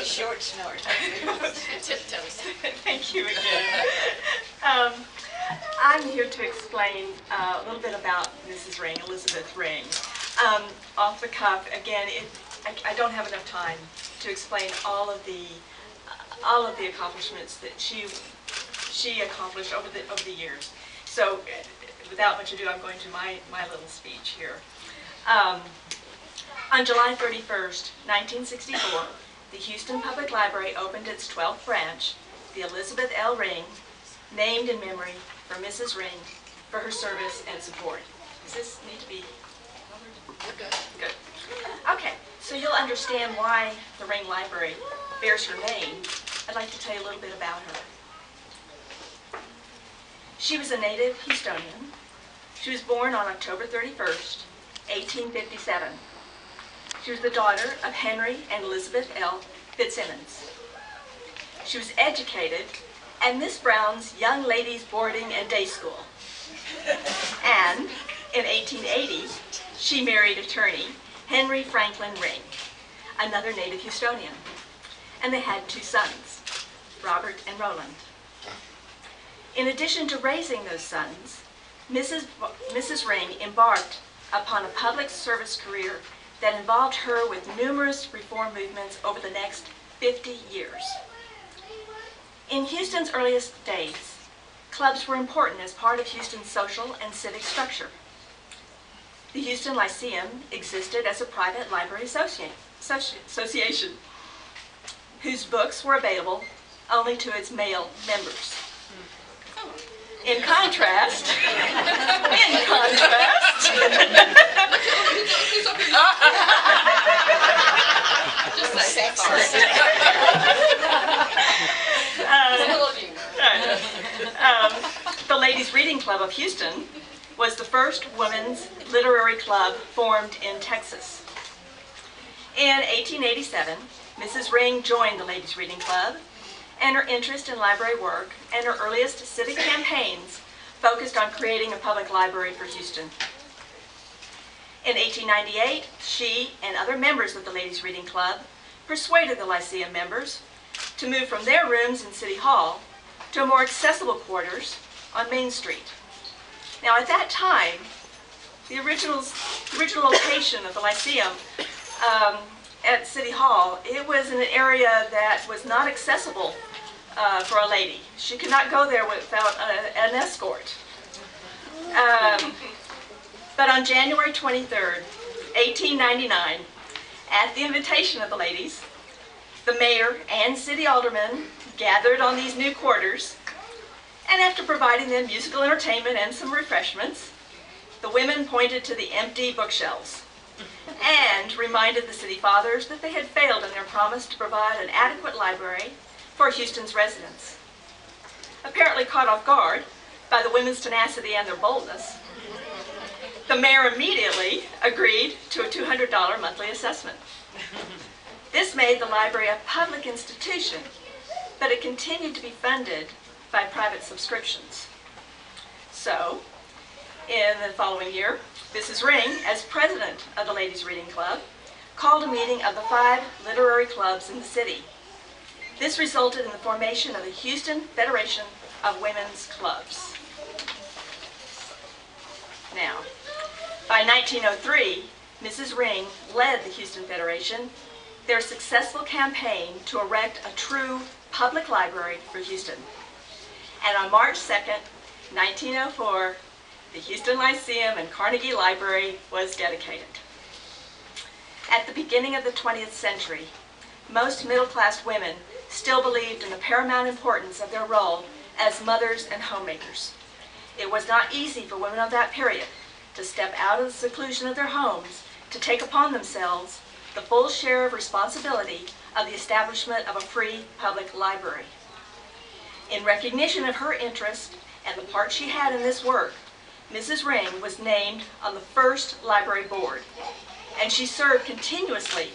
Short snort. Tiptoes. Thank you again. I'm here to explain a little bit about Mrs. Ring, Elizabeth Ring. Off the cuff, again, I don't have enough time to explain all of the accomplishments that she accomplished over the years. So, without much ado, I'm going to my little speech here. On July 31st, 1964, the Houston Public Library opened its 12th branch, the Elizabeth L. Ring, named in memory for Mrs. Ring for her service and support. Does this need to be covered? You're good. Good. Okay, so you'll understand why the Ring Library bears her name. I'd like to tell you a little bit about her. She was a native Houstonian. She was born on October 31st, 1857. She was the daughter of Henry and Elizabeth L. Fitzsimmons. She was educated at Miss Brown's Young Ladies Boarding and Day School. And in 1880, she married attorney Henry Franklin Ring, another native Houstonian. And they had 2 sons, Robert and Roland. In addition to raising those sons, Mrs. Ring embarked upon a public service career that involved her with numerous reform movements over the next 50 years. In Houston's earliest days, clubs were important as part of Houston's social and civic structure. The Houston Lyceum existed as a private library association whose books were available only to its male members. In contrast, Just say the Ladies Reading Club of Houston was the first women's literary club formed in Texas. In 1887, Mrs. Ring joined the Ladies Reading Club, and her interest in library work and her earliest civic campaigns focused on creating a public library for Houston. In 1898, she and other members of the Ladies Reading Club persuaded the Lyceum members to move from their rooms in City Hall to a more accessible quarters on Main Street. Now, at that time, the original location of the Lyceum at City Hall, it was in an area that was not accessible for a lady. She could not go there without an escort. But on January 23rd, 1899, at the invitation of the ladies, the mayor and city aldermen gathered on these new quarters, and after providing them musical entertainment and some refreshments, the women pointed to the empty bookshelves and reminded the city fathers that they had failed in their promise to provide an adequate library for Houston's residents. Apparently caught off guard by the women's tenacity and their boldness, the mayor immediately agreed to a $200 monthly assessment. This made the library a public institution, but it continued to be funded by private subscriptions. So, in the following year, Mrs. Ring, as president of the Ladies Reading Club, called a meeting of the 5 literary clubs in the city. This resulted in the formation of the Houston Federation of Women's Clubs. Now, by 1903, Mrs. Ring led the Houston Federation, their successful campaign to erect a true public library for Houston. And on March 2nd, 1904, the Houston Lyceum and Carnegie Library was dedicated. At the beginning of the 20th century, most middle-class women still believed in the paramount importance of their role as mothers and homemakers. It was not easy for women of that period to step out of the seclusion of their homes to take upon themselves the full share of responsibility of the establishment of a free public library. In recognition of her interest and the part she had in this work, Mrs. Ring was named on the first library board, and she served continuously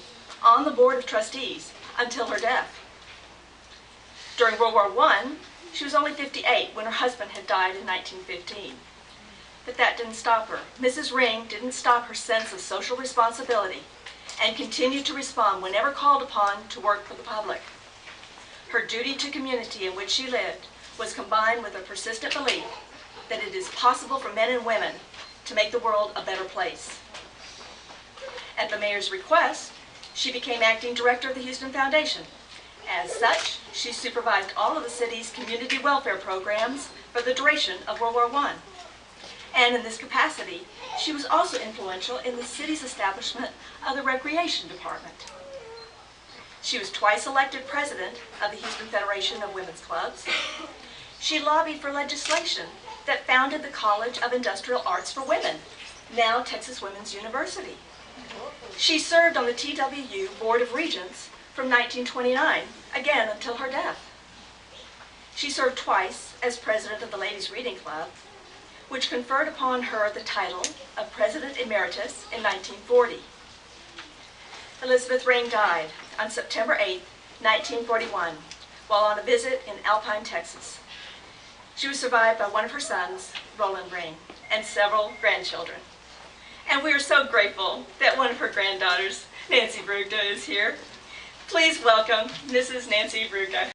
on the Board of Trustees until her death. During World War I, she was only 58 when her husband had died in 1915. But that didn't stop her. Mrs. Ring didn't stop her sense of social responsibility, and continued to respond whenever called upon to work for the public. Her duty to community in which she lived was combined with a persistent belief that it is possible for men and women to make the world a better place. At the mayor's request, she became acting director of the Houston Foundation. As such, she supervised all of the city's community welfare programs for the duration of World War I. And in this capacity, she was also influential in the city's establishment of the Recreation Department. She was twice elected president of the Houston Federation of Women's Clubs. She lobbied for legislation that founded the College of Industrial Arts for Women, now Texas Women's University. She served on the TWU Board of Regents from 1929, again until her death. She served twice as president of the Ladies Reading Club, which conferred upon her the title of President Emeritus in 1940. Elizabeth Ring died on September 8, 1941, while on a visit in Alpine, Texas. She was survived by one of her sons, Roland Ring, and several grandchildren. And we are so grateful that one of her granddaughters, Nancy Brugda, is here. Please welcome Mrs. Nancy Brugda.